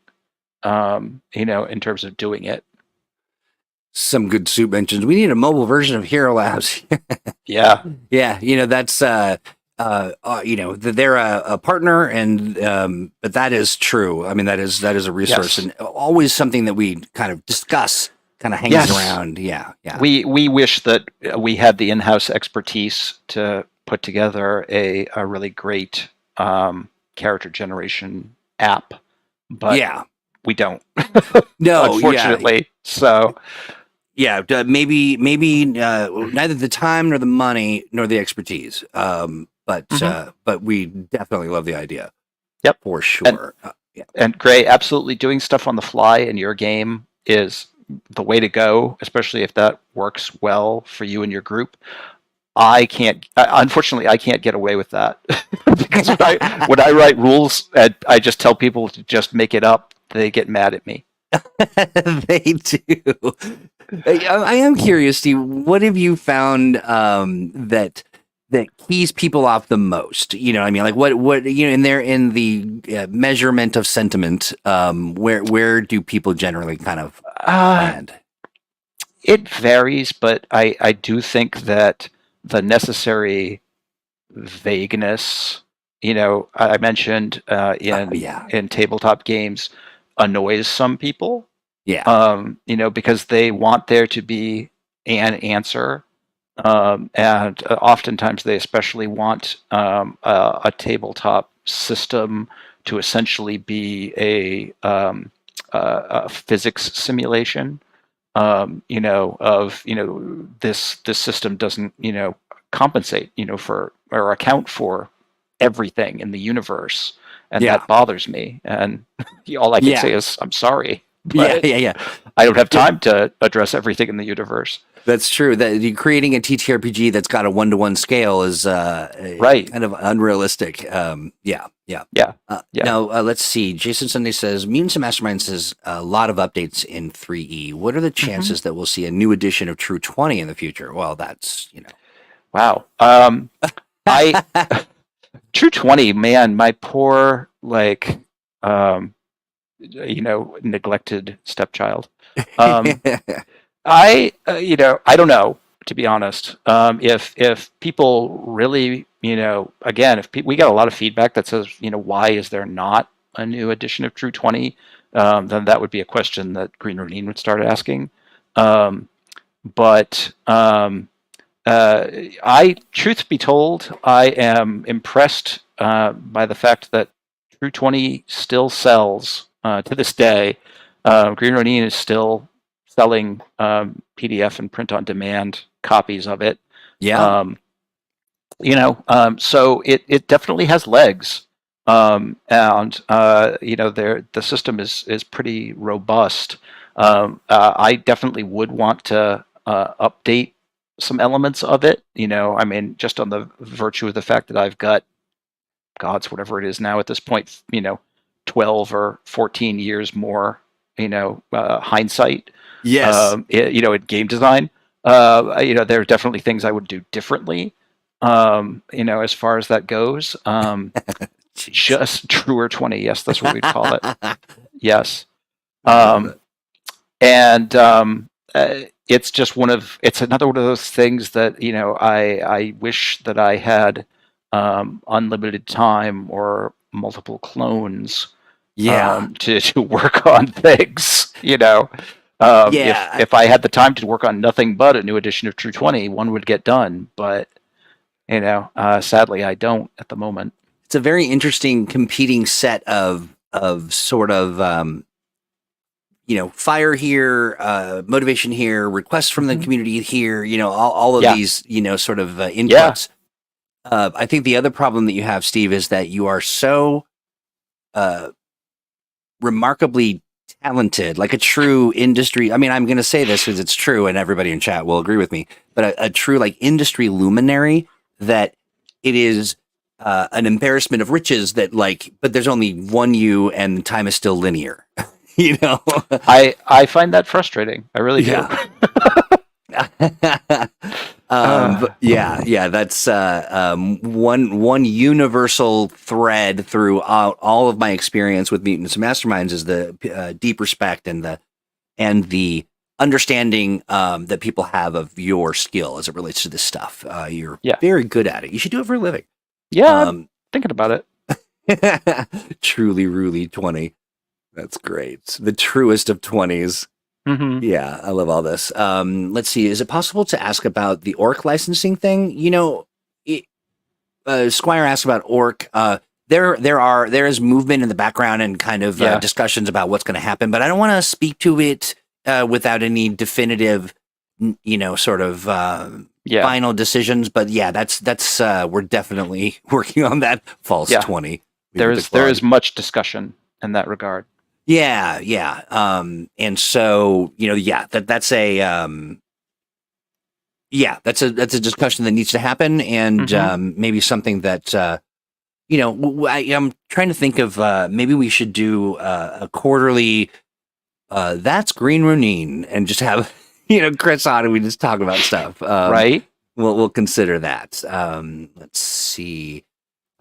S2: In terms of doing it.
S1: Some good soup mentions. We need a mobile version of Hero Labs.
S2: Yeah.
S1: Yeah, that's they're a partner, and but that is true. I mean, that is a resource,
S2: Yes.
S1: and always something that we kind of discuss, kind of hangs around. Yeah.
S2: We wish that we had the in-house expertise to put together a really great character generation app, but we don't.
S1: No,
S2: unfortunately.
S1: Yeah.
S2: So.
S1: Yeah, maybe neither the time nor the money nor the expertise. But we definitely love the idea.
S2: Yep,
S1: for sure.
S2: And Gray, absolutely doing stuff on the fly in your game is the way to go, especially if that works well for you and your group. Unfortunately, I can't get away with that because when I write rules and I just tell people to just make it up, they get mad at me.
S1: They do. I am curious, Steve. What have you found that keys people off the most? I mean, like what in the measurement of sentiment. Where do people generally kind of land?
S2: It varies, but I do think that the necessary vagueness, I mentioned in tabletop games, annoys some people.
S1: Yeah.
S2: Because they want there to be an answer, and oftentimes they especially want a tabletop system to essentially be a physics simulation. This system doesn't compensate for or account for everything in the universe, and that bothers me. And all I can say is I'm sorry. But
S1: yeah.
S2: I don't have time to address everything in the universe.
S1: That's true. That creating a TTRPG that's got a 1-to-1 scale is
S2: right,
S1: kind of unrealistic. Yeah. Now let's see. Jason Sunday says Mutants and Masterminds has a lot of updates in 3E. What are the chances that we'll see a new edition of True 20 in the future? Well, that's
S2: Wow. True 20, man. My poor neglected stepchild. I don't know, to be honest. If people really, again, we got a lot of feedback that says, why is there not a new edition of True 20? Then that would be a question that Green Ronin would start asking. Truth be told, I am impressed by the fact that True 20 still sells to this day. Green Ronin is still selling PDF and print-on-demand copies of it.
S1: Yeah.
S2: So it definitely has legs, and the system is pretty robust. I definitely would want to update some elements of it. I mean, just on the virtue of the fact that I've got whatever it is now at this point, 12 or 14 years more, hindsight.
S1: Yes.
S2: In game design, there are definitely things I would do differently, as far as that goes. Just truer 20. Yes, that's what we'd call it. Yes. It's just it's another one of those things that, I wish that I had unlimited time or multiple clones to work on things, If I had the time to work on nothing but a new edition of True 20, one would get done. But, sadly, I don't at the moment.
S1: It's a very interesting competing set of sort of, fire here, motivation here, requests from the community here, all of these, sort of inputs. I think the other problem that you have, Steve, is that you are so remarkably talented, like a true industry. I mean, I'm going to say this because it's true and everybody in chat will agree with me, but a true industry luminary that it is an embarrassment of riches that but there's only one you and time is still linear. you know.
S2: I find that frustrating. I really do.
S1: Yeah. But yeah, that's one universal thread throughout all of my experience with Mutants and Masterminds is the deep respect and the understanding that people have of your skill as it relates to this stuff. You're very good at it. You should do it for a living.
S2: Yeah, I'm thinking about it.
S1: Truly, really 20. That's great. The truest of 20s.
S2: Mm-hmm.
S1: Yeah, I love all this. Let's see. Is it possible to ask about the orc licensing thing? You know, Squire asked about orc. There is movement in the background and kind of discussions about what's going to happen, but I don't want to speak to it without any definitive, sort of final decisions. But yeah, that's we're definitely working on that. False 20.
S2: There is much discussion in that regard.
S1: Yeah. And so, that's a discussion that needs to happen, and maybe something that I'm trying to think of. Maybe we should do a quarterly. That's Green Ronin, and just have Chris on, and we just talk about stuff.
S2: Right.
S1: We'll consider that. Let's see.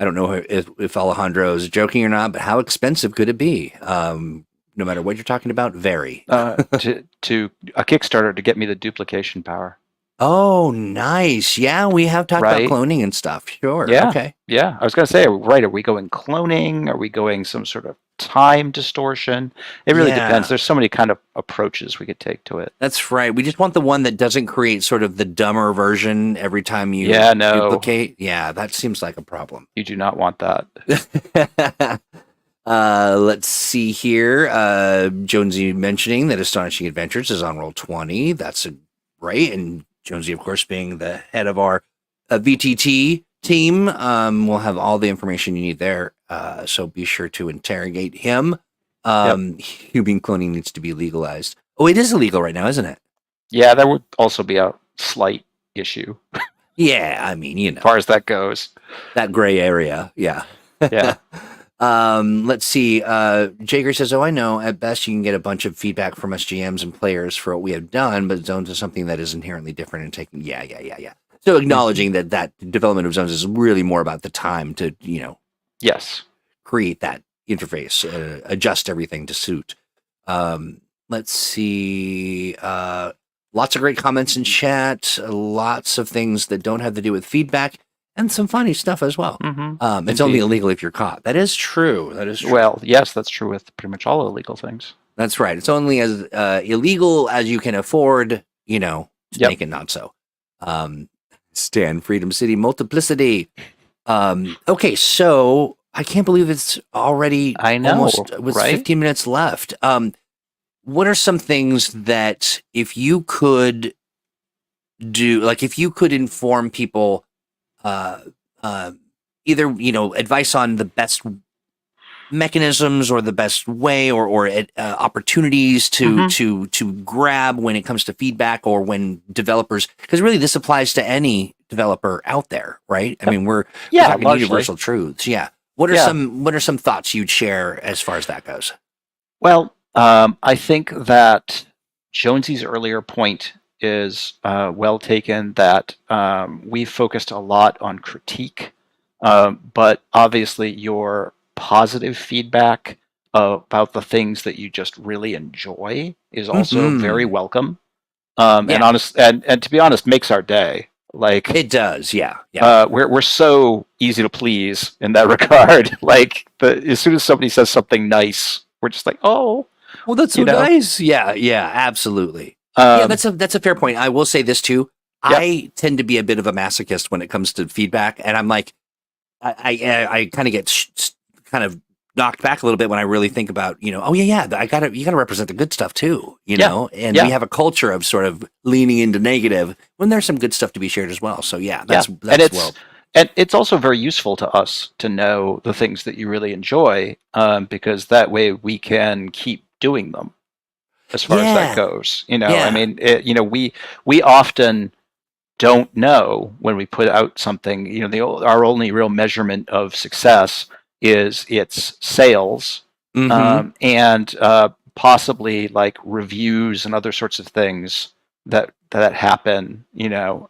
S1: I don't know if Alejandro is joking or not, but how expensive could it be? No matter what you're talking about, very.
S2: To a Kickstarter to get me the duplication power.
S1: Oh, nice. Yeah, we have talked about cloning and stuff. Sure.
S2: Yeah.
S1: Okay.
S2: Yeah. I was going to say, right, are we going cloning? Are we going some sort of time distortion? It really depends. There's so many kind of approaches we could take to it.
S1: That's right. We just want the one that doesn't create sort of the dumber version every time you duplicate. Yeah, that seems like a problem.
S2: You do not want that.
S1: Let's see here. Jonesy mentioning that Astonishing Adventures is on roll 20. That's right. And Jonesy, of course, being the head of our VTT team, will have all the information you need there. So be sure to interrogate him. Human cloning needs to be legalized. Oh, it is illegal right now, isn't it?
S2: Yeah, that would also be a slight issue.
S1: Yeah, I mean,
S2: as far as that goes.
S1: That gray area, yeah.
S2: Yeah.
S1: Let's see. Jager says, I know at best you can get a bunch of feedback from us GMs and players for what we have done, but zones is something that is inherently different and taking. Yeah. So acknowledging that development of zones is really more about the time to,
S2: yes,
S1: create that interface, adjust everything to suit. Let's see. Lots of great comments in chat, lots of things that don't have to do with feedback. And some funny stuff as well.
S2: Mm-hmm.
S1: It's only illegal if you're caught. That is true.
S2: Well, yes, that's true with pretty much all illegal things.
S1: That's right. It's only as illegal as you can afford, to make it not so. Stan, Freedom City, Multiplicity. Okay, so I can't believe it's already almost 15 minutes left. What are some things that if you could do, like if you could inform people either advice on the best mechanisms or the best way or opportunities to grab when it comes to feedback or when developers, because really this applies to any developer out there, right? I mean, we're talking universal truths. Yeah. What are some thoughts you'd share as far as that goes?
S2: Well, I think that Jonesy's earlier point is well taken, that we focused a lot on critique, but obviously your positive feedback about the things that you just really enjoy is also very welcome, and honest, and to be honest, makes our day. Like
S1: it does, yeah.
S2: We're so easy to please in that regard. Like as soon as somebody says something nice, we're just like, oh,
S1: well, that's so nice. Yeah, absolutely. That's a fair point. I will say this too. Yep. I tend to be a bit of a masochist when it comes to feedback, and I'm like, I kind of get kind of knocked back a little bit when I really think about, you gotta represent the good stuff too, and we have a culture of sort of leaning into negative when there's some good stuff to be shared as well. So
S2: and it's also very useful to us to know the things that you really enjoy, because that way we can keep doing them. As far as that goes, I mean, we often don't know when we put out something. Our only real measurement of success is its sales, and possibly like reviews and other sorts of things that happen,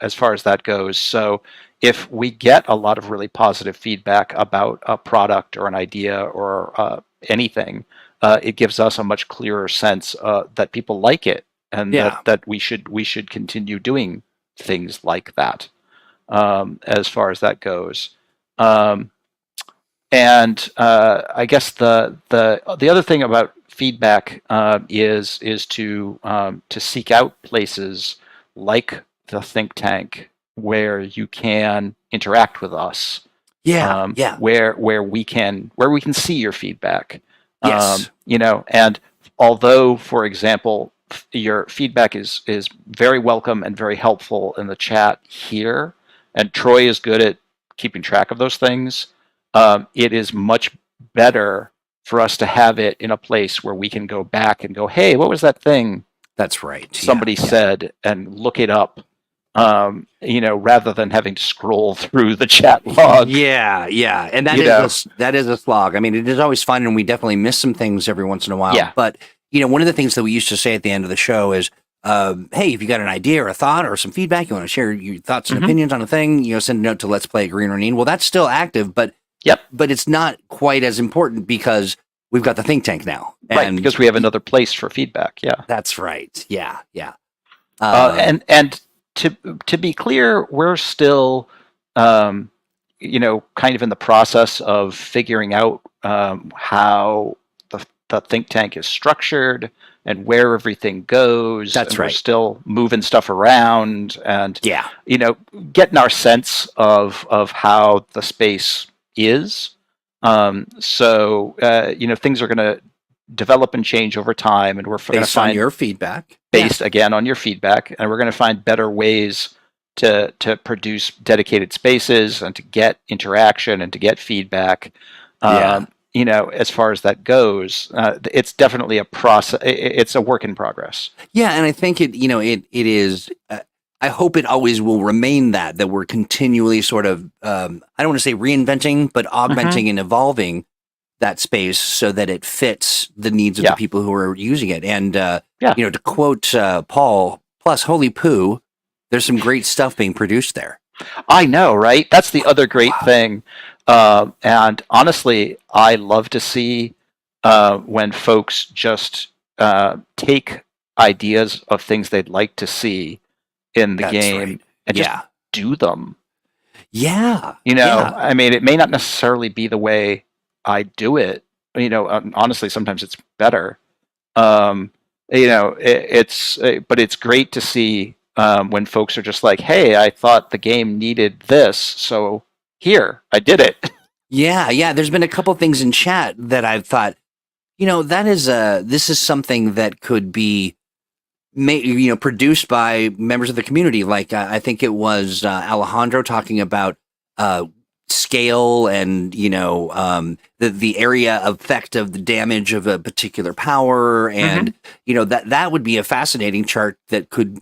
S2: as far as that goes. So if we get a lot of really positive feedback about a product or an idea or anything, it gives us a much clearer sense that people like it, and that we should continue doing things like that, as far as that goes. And I guess the other thing about feedback is to seek out places like the think tank where you can interact with us. Where we can see your feedback.
S1: Yes.
S2: And although, for example, your feedback is very welcome and very helpful in the chat here, and Troy is good at keeping track of those things, it is much better for us to have it in a place where we can go back and go, hey, what was that thing?
S1: That's right.
S2: Somebody said, and look it up. Rather than having to scroll through the chat log.
S1: Yeah, and that is a slog. I mean, it is always fun, and we definitely miss some things every once in a while.
S2: Yeah.
S1: But one of the things that we used to say at the end of the show is, hey, if you got an idea or a thought or some feedback, you want to share your thoughts and opinions on a thing, send a note to Let's Play Green Renine. Well, that's still active, but it's not quite as important because we've got the think tank now,
S2: right? Because we have another place for feedback. Yeah,
S1: that's right. Yeah.
S2: And to be clear, we're still, kind of in the process of figuring out how the think tank is structured and where everything goes.
S1: That's right.
S2: We're still moving stuff around and,
S1: yeah,
S2: getting our sense of how the space is. So things are going to develop and change over time, and we're going to find
S1: your feedback.
S2: Based again on your feedback, and we're going to find better ways to produce dedicated spaces and to get interaction and to get feedback. As far as that goes, it's definitely a process. It's a work in progress.
S1: Yeah, and I think it is. I hope it always will remain that we're continually sort of, I don't want to say reinventing, but augmenting and evolving that space so that it fits the needs of the people who are using it. And, to quote Paul, plus holy poo, there's some great stuff being produced there.
S2: I know, right? That's the other great thing. And honestly, I love to see when folks just take ideas of things they'd like to see in the game and just do them.
S1: Yeah.
S2: I mean, it may not necessarily be the way I do it. Honestly, sometimes it's better. But it's great to see when folks are just like, hey, I thought the game needed this, so here, I did it.
S1: Yeah. There's been a couple things in chat that I've thought, this is something that could be produced by members of the community. Like I think it was Alejandro talking about scale and the area effect of the damage of a particular power, and that would be a fascinating chart that could.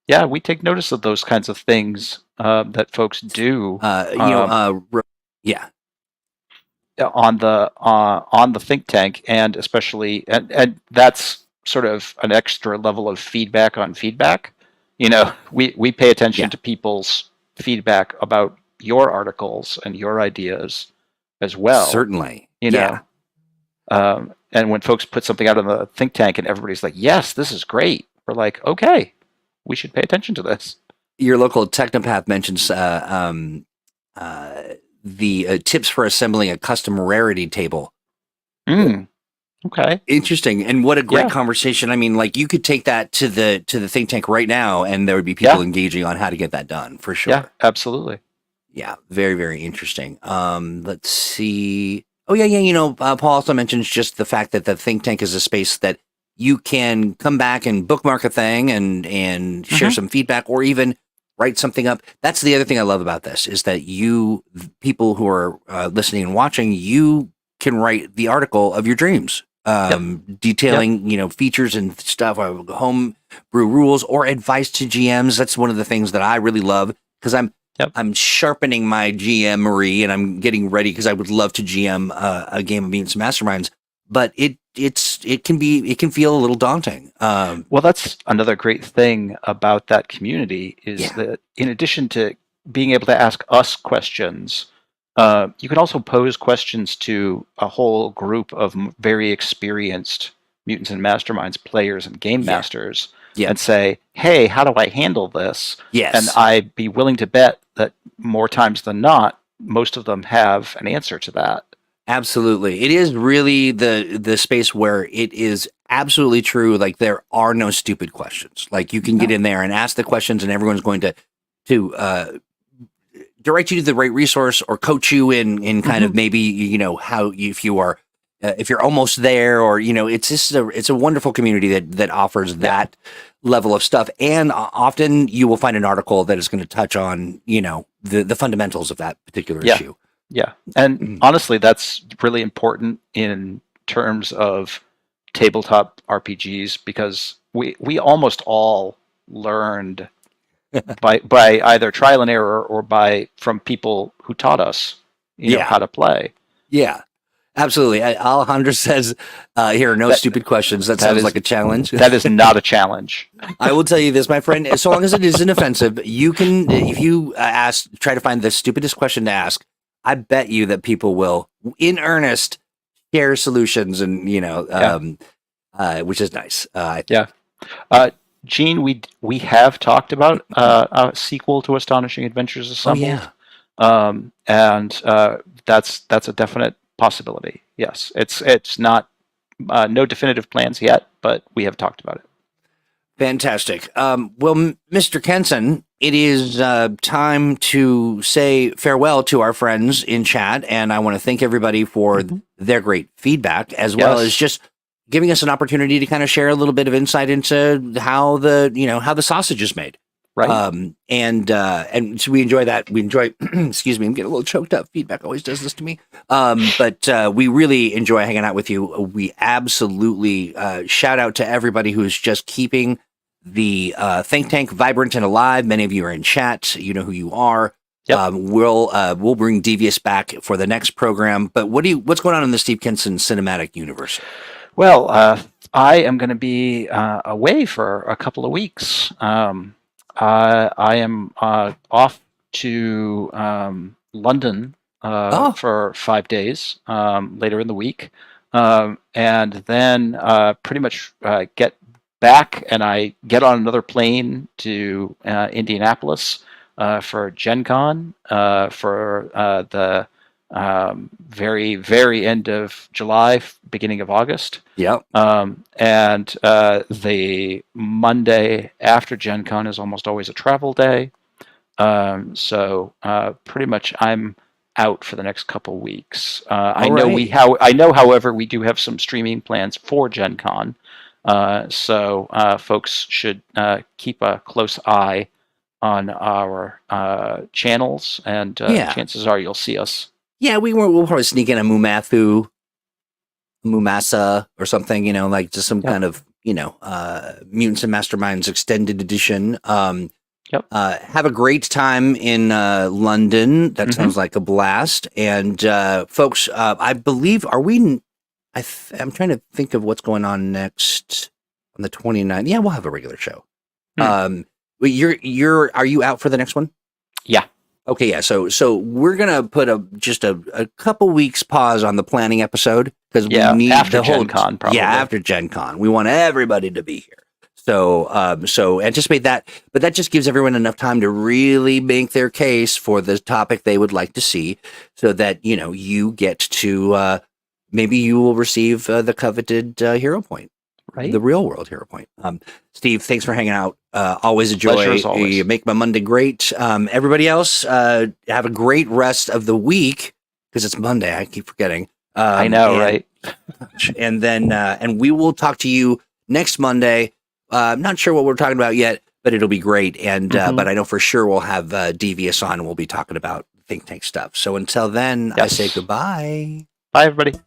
S2: Yeah, we take notice of those kinds of things that folks do. On the think tank, and especially and that's sort of an extra level of feedback on feedback. We pay attention to people's feedback about your articles and your ideas as well.
S1: Certainly.
S2: And when folks put something out on the think tank and everybody's like, yes, this is great, we're like, okay, we should pay attention to this.
S1: Your local Technopath mentions the tips for assembling a custom rarity table.
S2: Okay.
S1: Interesting. And what a great conversation. I mean, like you could take that to the think tank right now and there would be people engaging on how to get that done for sure.
S2: Yeah, absolutely.
S1: Yeah. Very, very interesting. Let's see. Oh yeah. Paul also mentions just the fact that the think tank is a space that you can come back and bookmark a thing and share some feedback or even write something up. That's the other thing I love about this is that people who are listening and watching, you can write the article of your dreams, detailing, features and stuff, home brew rules or advice to GMs. That's one of the things that I really love because I'm
S2: Yep.
S1: I'm sharpening my GMery and I'm getting ready because I would love to GM a game of Mutants and Masterminds, but it can feel a little daunting.
S2: Well, that's another great thing about that community is
S1: Yeah.
S2: that in addition to being able to ask us questions, you can also pose questions to a whole group of very experienced Mutants and Masterminds players and game
S1: Yeah.
S2: masters
S1: Yeah.
S2: and say, hey, how do I handle this?
S1: Yes.
S2: And I'd be willing to bet that more times than not, most of them have an answer to that.
S1: Absolutely. It is really the space where it is absolutely true. Like there are no stupid questions. Like you can get in there and ask the questions and everyone's going to direct you to the right resource or coach you in kind of maybe, you know, how if you are if you're almost there, or, you know, it's just it's a wonderful community that offers that level of stuff. And often you will find an article that is going to touch on, you know, the fundamentals of that particular issue.
S2: Yeah. And honestly, that's really important in terms of tabletop RPGs, because we almost all learned by either trial and error or from people who taught us, you know, how to play.
S1: Yeah. Absolutely. Alejandro says, here are no stupid questions. That sounds like a challenge.
S2: That is not a challenge.
S1: I will tell you this, my friend, so long as it isn't offensive, you can, if you try to find the stupidest question to ask, I bet you that people will, in earnest, share solutions and, you know, which is nice.
S2: Gene, we have talked about a sequel to Astonishing Adventures Assembled. And that's a definite possibility. Yes, it's not no definitive plans yet, but we have talked about it.
S1: Fantastic. Well, Mr. Kenson, it is time to say farewell to our friends in chat, and I want to thank everybody for their great feedback, as well as just giving us an opportunity to kind of share a little bit of insight into how the sausage is made.
S2: Right.
S1: And so we enjoy that. We enjoy, excuse me, I'm getting a little choked up. Feedback always does this to me. But we really enjoy hanging out with you. We absolutely shout out to everybody who's just keeping the think tank vibrant and alive. Many of you are in chat. You know who you are. Yep. We'll bring Devious back for the next program. But what's going on in the Steve Kenson cinematic universe?
S2: Well, I am going to be away for a couple of weeks. I am off to London for 5 days later in the week, and then pretty much get back, and I get on another plane to Indianapolis for Gen Con for the very, very end of July, beginning of August.
S1: Yep.
S2: And the Monday after Gen Con is almost always a travel day. So pretty much I'm out for the next couple weeks. I know, however, we do have some streaming plans for Gen Con. So folks should keep a close eye on our channels, and chances are you'll see us.
S1: Yeah, we'll probably sneak in a Mumasa or something, you know, like just some kind of, you know, Mutants and Masterminds extended edition. Have a great time in London. That sounds like a blast. And folks, I believe, I'm trying to think of what's going on next on the 29th. Yeah, we'll have a regular show. Are you out for the next one?
S2: Yeah.
S1: Okay, yeah. So we're gonna put just a couple weeks pause on the planning episode because we need
S2: after Gen Con, probably.
S1: Yeah, after Gen Con, we want everybody to be here. So anticipate that, but that just gives everyone enough time to really make their case for the topic they would like to see, so that you get to maybe you will receive the coveted hero point. Right. The real world hero point. Steve, thanks for hanging out. Always a joy.
S2: Pleasure as always.
S1: You make my Monday great. Everybody else, have a great rest of the week, because it's Monday. I keep forgetting.
S2: I know, right?
S1: And then, and we will talk to you next Monday. I'm not sure what we're talking about yet, but it'll be great. And but I know for sure we'll have Devious on, and we'll be talking about think tank stuff. So until then, I say goodbye.
S2: Bye, everybody.